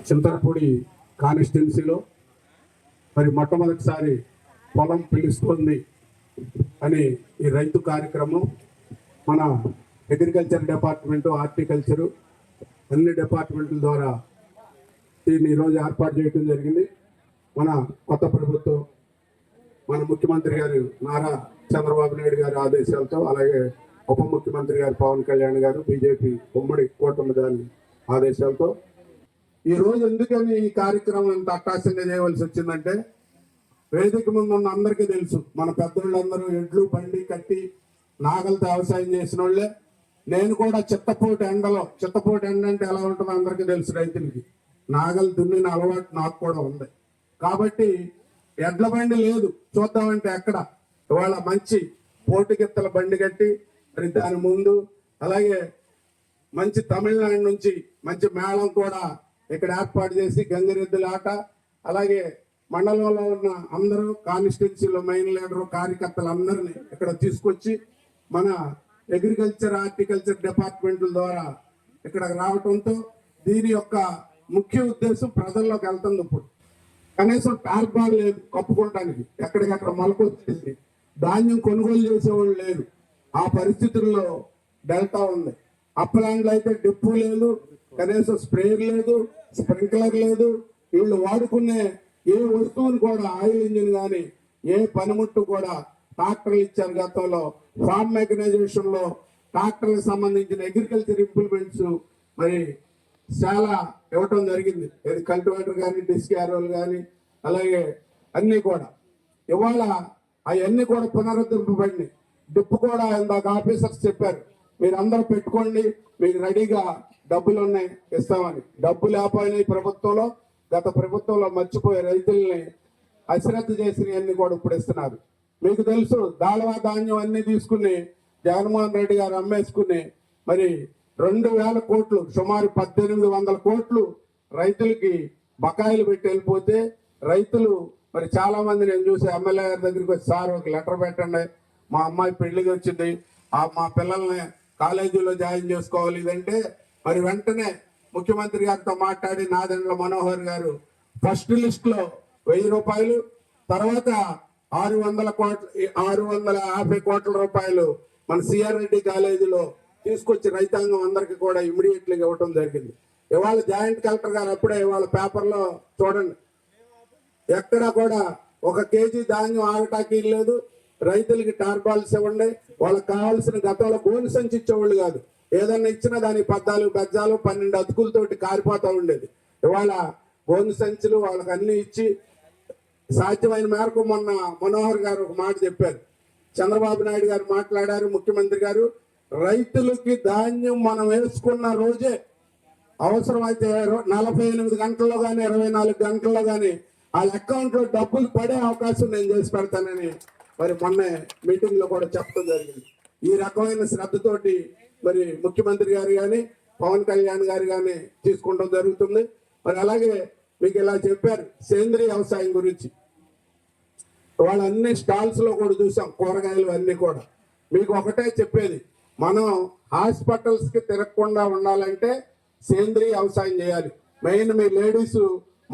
చింతలపూడి కాన్స్టిట్యున్సీలో మరి మొట్టమొదటిసారి పొలం పిలుస్తుంది అని ఈ రైతు కార్యక్రమం మన అగ్రికల్చర్ డిపార్ట్మెంటు, హార్టికల్చరు అన్ని డిపార్ట్మెంట్ల ద్వారా దీన్ని ఈరోజు ఏర్పాటు చేయడం జరిగింది. మన కొత్త ప్రభుత్వం, మన ముఖ్యమంత్రి గారు నారా చంద్రబాబు నాయుడు గారి ఆదేశాలతో, అలాగే ఉప ముఖ్యమంత్రి గారు పవన్ కళ్యాణ్ గారు, బీజేపీ ఉమ్మడి కూటమి దాని ఆదేశాలతో ఈరోజు ఎందుకని ఈ కార్యక్రమం ఇంత అట్టాసంగా చేయవలసి వచ్చిందంటే, వేదిక ముందు ఉన్న అందరికీ తెలుసు, మన పెద్దోళ్ళందరూ ఎడ్లు బండి కట్టి నాగలతో వ్యవసాయం చేసిన వాళ్ళే. నేను కూడా చిత్తపోటు ఎండ అంటే ఎలా ఉంటుందో అందరికీ తెలుసు. రైతులకి నాగలు దున్నిన అలవాటు నాకు కూడా ఉంది. కాబట్టి ఎడ్ల బండి లేదు చూద్దామంటే ఎక్కడ, ఇవాళ మంచి పోటుకెత్తల బండి కట్టి మరి దాని ముందు, అలాగే మంచి తమిళనాడు నుంచి మంచి మేళం కూడా ఇక్కడ ఏర్పాటు చేసి గంగిరెద్దుల ఆట, అలాగే మండలంలో ఉన్న అందరూ కాన్స్టిట్యున్సీలో మెయిన్ లీడరు కార్యకర్తలు అందరినీ ఇక్కడ తీసుకొచ్చి మన అగ్రికల్చర్, హార్టికల్చర్ డిపార్ట్మెంట్ల ద్వారా ఇక్కడ రావటంతో దీని యొక్క ముఖ్య ఉద్దేశం ప్రజల్లోకి వెళ్తుంది. ఇప్పుడు కనీసం టార్పాల్ లేదు కప్పుకోవటానికి, ఎక్కడికక్కడ మొలకొచ్చేసి ధాన్యం కొనుగోలు చేసేవాళ్ళు లేరు. ఆ పరిస్థితుల్లో డెల్టా ఉంది. అప్పలాండ్లో అయితే డిప్పు లేదు, కనీసం స్ప్రేయర్ లేదు, స్ప్రింక్లర్ లేదు. వీళ్ళు వాడుకునే ఏ వస్తువులు కూడా, ఆయిల్ ఇంజిన్ కానీ ఏ పనిముట్టు కూడా ట్రాక్టర్లు ఇచ్చారు. గతంలో ఫార్మ్ మెకనైజేషన్ లో ట్రాక్టర్లకు సంబంధించిన అగ్రికల్చర్ ఇంప్లిమెంట్స్ మరి చాలా ఇవ్వటం జరిగింది. ఇది కల్టివేటర్ కానీ, డిస్క్ యారోలు కానీ, అలాగే అన్నీ కూడా ఇవాళ అవన్నీ కూడా పునరుద్ధరింపబడినాయి. డిప్పు కూడా ఇందాక ఆఫీసర్స్ చెప్పారు, మీరు అందరూ పెట్టుకోండి, మీకు రెడీగా డబ్బులు ఉన్నాయి ఇస్తామని. డబ్బు లేకపోయినాయి ప్రభుత్వంలో, గత ప్రభుత్వంలో మర్చిపోయే రైతుల్ని అశ్రద్ధ చేసినవన్నీ కూడా ఇప్పుడు ఇస్తున్నారు. మీకు తెలుసు, దాళవా ధాన్యం అన్ని తీసుకుని జగన్మోహన్ రెడ్డి గారు అమ్మేసుకుని మరి 2,000 కోట్లు, సుమారు 1,800 కోట్లు రైతులకి బకాయిలు పెట్టి వెళ్ళిపోతే, రైతులు మరి చాలా మంది నేను చూసి ఎమ్మెల్యే గారి దగ్గరికి వచ్చి, సార్ ఒక లెటర్ పెట్టండి, మా అమ్మాయి పెళ్లికి వచ్చింది, మా పిల్లల్ని కాలేజీలో జాయిన్ చేసుకోవాలి ఇదంటే, మరి వెంటనే ముఖ్యమంత్రి గారితో మాట్లాడి నాదెండ్ల మనోహర్ గారు ఫస్ట్ లిస్ట్ లో 1000 రూపాయలు, తర్వాత 650 కోట్ల రూపాయలు మన సిఆర్ రెడ్డి కాలేజీలో తీసుకొచ్చి రైతాంగం అందరికి కూడా ఇమ్మీడియట్లీ ఇవ్వటం జరిగింది. ఇవాళ జాయింట్ కలెక్టర్ గారు అప్పుడే ఇవాళ పేపర్లో చూడండి, ఎక్కడా కూడా 1 కేజీ ధాన్యం ఆగటానికి లేదు. రైతులకి టార్పాల్స్ ఇవ్వండి, వాళ్ళకి కావాల్సిన, గతంలో గోను సంచి ఇచ్చేవాళ్ళు కాదు, ఏదన్నా ఇచ్చినా దాని 14 గజాలు 12 అతుకులతోటి కారిపోతూ ఉండేది. ఇవాళ గోను సంచులు వాళ్ళకి అన్ని ఇచ్చి సాధ్యమైన మేరకు మొన్న మనోహర్ గారు ఒక మాట చెప్పారు, చంద్రబాబు నాయుడు గారు మాట్లాడారు, ముఖ్యమంత్రి గారు, రైతులకి ధాన్యం మనం వేసుకున్న రోజే అవసరమైతే 48 గంటల్లో కానీ 24 గంటల్లో కానీ వాళ్ళ అకౌంట్ లో డబ్బులు పడే అవకాశం నేను చేసి పెడతానని మరి మొన్న మీటింగ్ లో కూడా చెప్పడం జరిగింది. ఈ రకమైన శ్రద్ధతోటి మరి ముఖ్యమంత్రి గారు కానీ, పవన్ కళ్యాణ్ గారు కానీ తీసుకుంటాం జరుగుతుంది. మరి అలాగే మీకు ఇలా చెప్పారు సేంద్రీయ వ్యవసాయం గురించి, వాళ్ళ అన్ని స్టాల్స్ లో కూడా చూసాం, కూరగాయలు అన్ని కూడా. మీకు ఒకటే చెప్పేది, మనం హాస్పిటల్స్ కి తిరగకుండా ఉండాలంటే సేంద్రీయ వ్యవసాయం చేయాలి. మెయిన్ మీ లేడీస్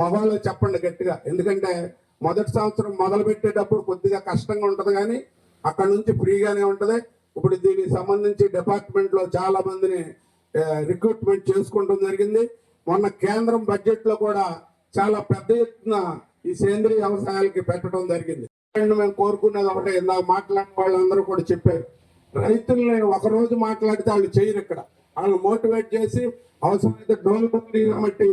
మొబైల్లో చెప్పండి గట్టిగా, ఎందుకంటే మొదటి సంవత్సరం మొదలు పెట్టేటప్పుడు కొద్దిగా కష్టంగా ఉంటది, కానీ అక్కడ నుంచి ఫ్రీగానే ఉంటది. ఇప్పుడు దీనికి సంబంధించి డిపార్ట్మెంట్ లో చాలా మందిని రిక్రూట్మెంట్ చేసుకోవడం జరిగింది. మొన్న కేంద్రం బడ్జెట్ లో కూడా చాలా పెద్ద ఎత్తున ఈ సేంద్రీయ వ్యవసాయాలకి పెట్టడం జరిగింది. మేము కోరుకునేది ఒకటే, ఇందాక మాట్లాడిన వాళ్ళందరూ కూడా చెప్పారు, రైతుల్ని ఒకరోజు మాట్లాడితే వాళ్ళు చేయరు. ఇక్కడ వాళ్ళు మోటివేట్ చేసి అవసరమైతే డోల్ బట్టి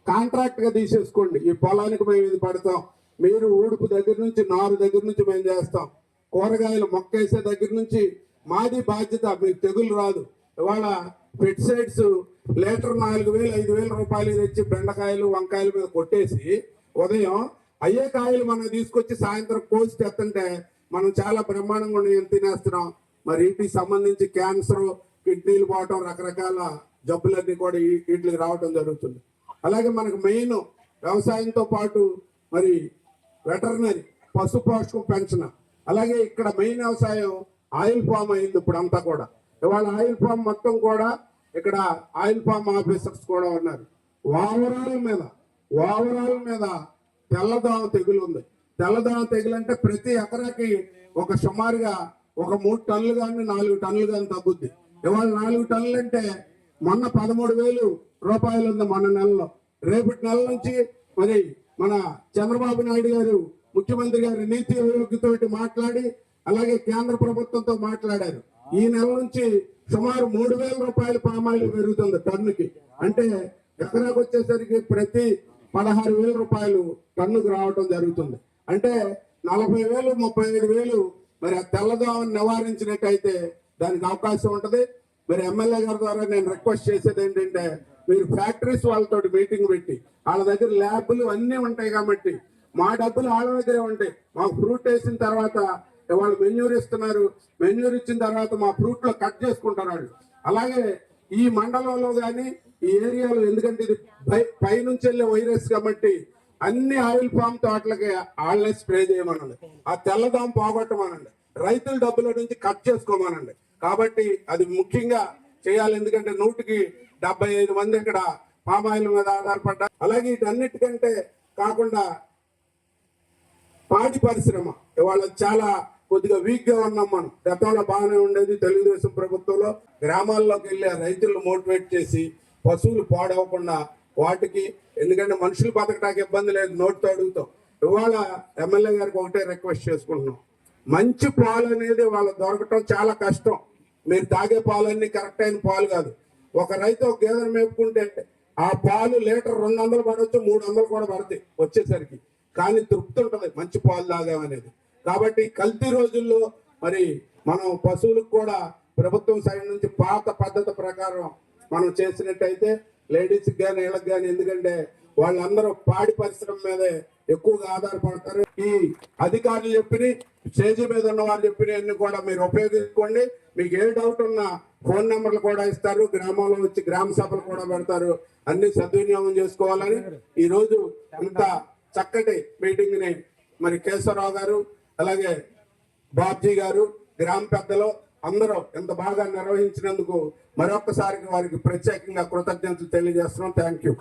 కాంట్రాక్ట్ గా తీసేసుకోండి, ఈ పొలానికి మేము ఇది పడతాం, మీరు ఊడుపు దగ్గర నుంచి నారు దగ్గర నుంచి మేము చేస్తాం, కూరగాయలు మొక్కేసే దగ్గర నుంచి మాది బాధ్యత, మీకు తెగులు రాదు. ఇవాళ పెస్టిసైడ్స్ లీటర్ 4,000-5,000 రూపాయలు తెచ్చి బెండకాయలు వంకాయల మీద కొట్టేసి ఉదయం అయ్యే కాయలు మనం తీసుకొచ్చి సాయంత్రం కోసి తెస్తుంటే మనం చాలా బ్రహ్మాండంగా తినేస్తున్నాం. మరి వీటికి సంబంధించి క్యాన్సర్, కిడ్నీలు పోవటం, రకరకాల జబ్బులన్నీ కూడా వీటికి రావటం జరుగుతుంది. అలాగే మనకు మెయిన్ వ్యవసాయంతో పాటు మరి వెటర్నరీ, పశు పోషకం పెంచన, అలాగే ఇక్కడ మెయిన్ వ్యవసాయం ఆయిల్ ఫామ్ అయింది ఇప్పుడు అంతా కూడా. ఇవాళ ఆయిల్ ఫామ్ మొత్తం కూడా ఇక్కడ ఆయిల్ ఫామ్ ఆఫీసర్స్ కూడా ఉన్నారు. ఓవరాల్ మీద తెల్లదోమ తెగులు ఉంది. తెల్లదోమ తెగులు అంటే ప్రతి ఎకరాకి ఒక సుమారుగా ఒక 3 టన్నులు కానీ 4 టన్నులు కానీ తగ్గుద్ది. ఇవాళ 4 టన్నులు అంటే మొన్న 13,000 రూపాయలు ఉంది మన నెలలో. రేపటి నెల నుంచి మరి మన చంద్రబాబు నాయుడు గారు ముఖ్యమంత్రి గారు నీతి ఆయోగ్యతోటి మాట్లాడి అలాగే కేంద్ర ప్రభుత్వంతో మాట్లాడారు. ఈ నెల నుంచి సుమారు 3,000 రూపాయలు పామాయిల్ పెరుగుతుంది టన్నుకి. అంటే ఎకరాకు వచ్చేసరికి ప్రతి 16,000 రూపాయలు టన్నుకు రావడం జరుగుతుంది. అంటే 40,000 35,000 మరి ఆ తెల్లదోమను నివారించినట్టయితే దానికి అవకాశం ఉంటది. మరి ఎమ్మెల్యే గారి ద్వారా నేను రిక్వెస్ట్ చేసేది ఏంటంటే మీరు ఫ్యాక్టరీస్ వాళ్ళతో మీటింగ్ పెట్టి వాళ్ళ దగ్గర ల్యాబ్లు అన్నీ ఉంటాయి కాబట్టి మా డబ్బులు వాళ్ళ దగ్గరే ఉంటాయి. మాకు ఫ్రూట్ వేసిన తర్వాత వాళ్ళు మెన్యూర్ ఇస్తున్నారు. మెన్యూర్ ఇచ్చిన తర్వాత మా ఫ్రూట్ లో కట్ చేసుకుంటారు వాళ్ళు. అలాగే ఈ మండలంలో కానీ ఈ ఏరియాలో ఎందుకంటే ఇది పైనుంచి వెళ్ళే వైరస్ కాబట్టి అన్ని ఆయిల్ పామ్ తోటలకి వాళ్ళని స్ప్రే చేయమనండి. ఆ తెల్లదోమ పోగొట్టమనండి. రైతుల డబ్బుల నుంచి కట్ చేసుకోమనండి. కాబట్టి అది ముఖ్యంగా చేయాలి. ఎందుకంటే 175 మంది ఇక్కడ పామాయిల్ మీద ఆధారపడ్డారు. అలాగే వీటన్నిటికంటే కాకుండా పాడి పరిశ్రమ ఇవాళ చాలా కొద్దిగా వీక్ గా ఉన్నాం మనం. గతంలో బాగానే ఉండేది. తెలుగుదేశం ప్రభుత్వంలో గ్రామాల్లోకి వెళ్ళి రైతులను మోటివేట్ చేసి పశువులు పాడవకుండా వాటికి, ఎందుకంటే మనుషులు బతకడానికి ఇబ్బంది లేదు, నోటితో అడుగుతాం. ఇవాళ ఎమ్మెల్యే గారికి ఒకటే రిక్వెస్ట్ చేసుకుంటున్నాం, మంచి పాలు అనేది వాళ్ళ దొరకటం చాలా కష్టం. మీరు తాగే పాలన్నీ కరెక్ట్ అయిన పాలు కాదు. ఒక రైతు ఒక గేదెను మేపుకుంటే ఆ పాలు లీటర్ 200 పడవచ్చు, 300 కూడా పడతాయి వచ్చేసరికి. కానీ తృప్తి ఉంటుంది మంచి పాలు తాగామనేది. కాబట్టి కల్తీ రోజుల్లో మరి మనం పశువులకు కూడా ప్రభుత్వం సైడ్ నుంచి పాత పద్ధతి ప్రకారం మనం చేసినట్టయితే లేడీస్కి కానీ వీళ్ళకి కానీ, ఎందుకంటే వాళ్ళందరూ పాడి పరిశ్రమ మీదే ఎక్కువగా ఆధారపడతారు. ఈ అధికారులు చెప్పిన స్టేజ్ మీద ఉన్న వాళ్ళు చెప్పినవన్నీ కూడా మీరు ఉపయోగించుకోండి. మీకు ఏ డౌట్ ఉన్నా ఫోన్ నెంబర్లు కూడా ఇస్తారు. గ్రామంలో వచ్చి గ్రామ సభలు కూడా పెడతారు. అన్ని సద్వినియోగం చేసుకోవాలని ఈ రోజు ఇంత చక్కటి మీటింగ్ ని మరి కేశవరావు గారు అలాగే బాబ్జీ గారు గ్రామ పెద్దలు అందరూ ఎంత బాగా నిర్వహించినందుకు మరొకసారి వారికి ప్రత్యేకంగా కృతజ్ఞతలు తెలియజేస్తున్నాం. Thank you.